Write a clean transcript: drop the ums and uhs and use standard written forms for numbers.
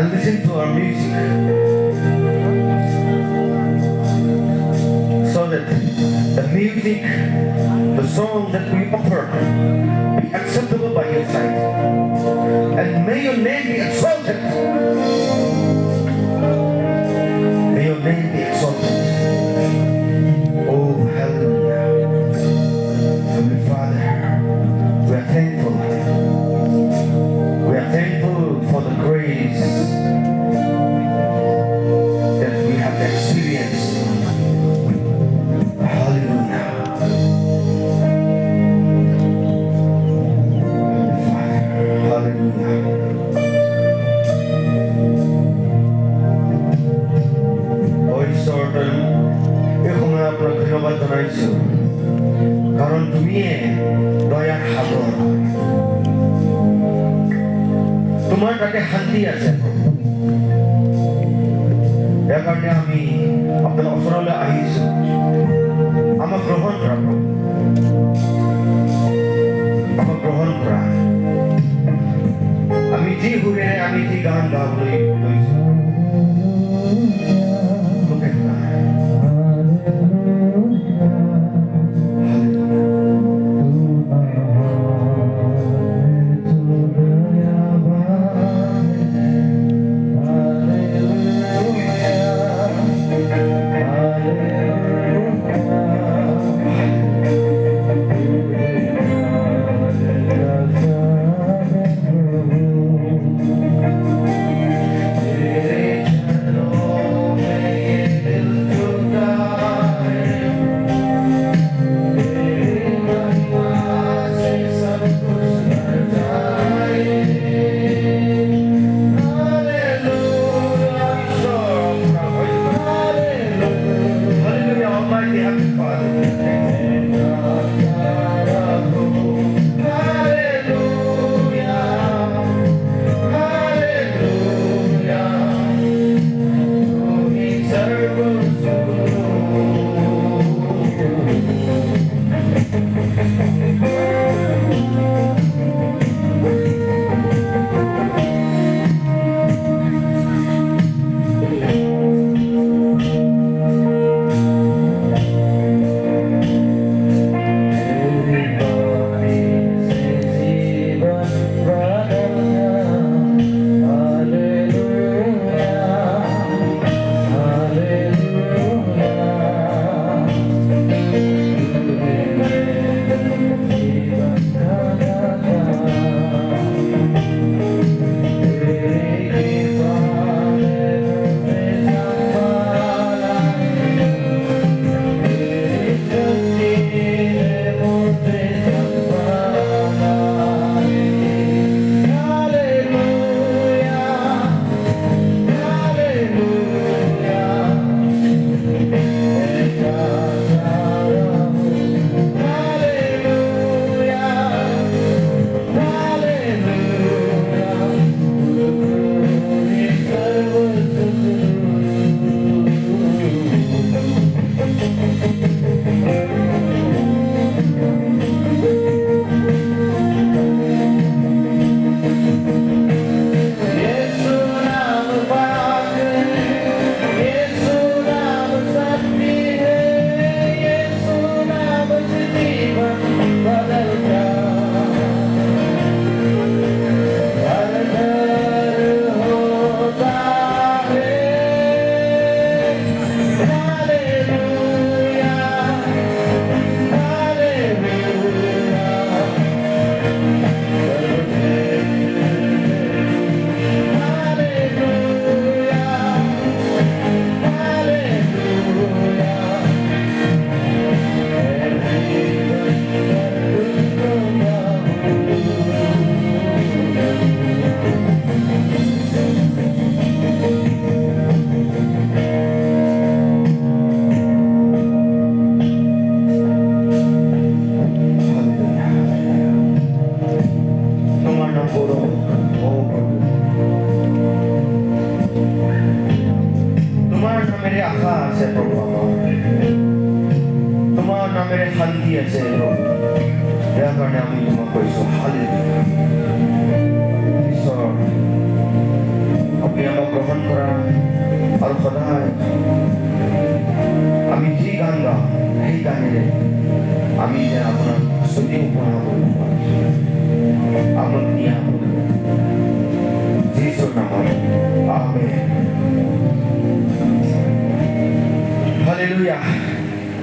and listen to our music so that the music, the song that we offer be acceptable by your sight. And may your name be exalted. May your name be exalted. Oh, hallelujah. Heavenly Father, we are thankful. We are thankful for the grace that we have experienced. Hallelujah. Heavenly Father, hallelujah. Oh, ঈশ্বৰ, এই সময় আপোনাক ধন্যবাদ জনাইছোঁ কাৰণ তুমিয়ে দয়াৰ সাগৰ, তোমাৰ তাতে শান্তি আছে। ইয়াৰ কাৰণে আমি আপোনাৰ ওচৰলৈ আহিছোঁ। আমাক গ্ৰহণ কৰা, আমাক গ্ৰহণ কৰা। আমি যি সুৰেৰে আমি যি গান গাবলৈ লৈছোঁ, আপুনি আমাক গ্ৰহণ কৰা আৰু সদায় আমি যি গান গাওঁ সেই গানেৰে আমি যে আপোনাক স্তুতি উপনা কৰিব পাৰোঁ আপোনাক নিয়া যীশুৰ নামত আমেন। হালেলুয়া।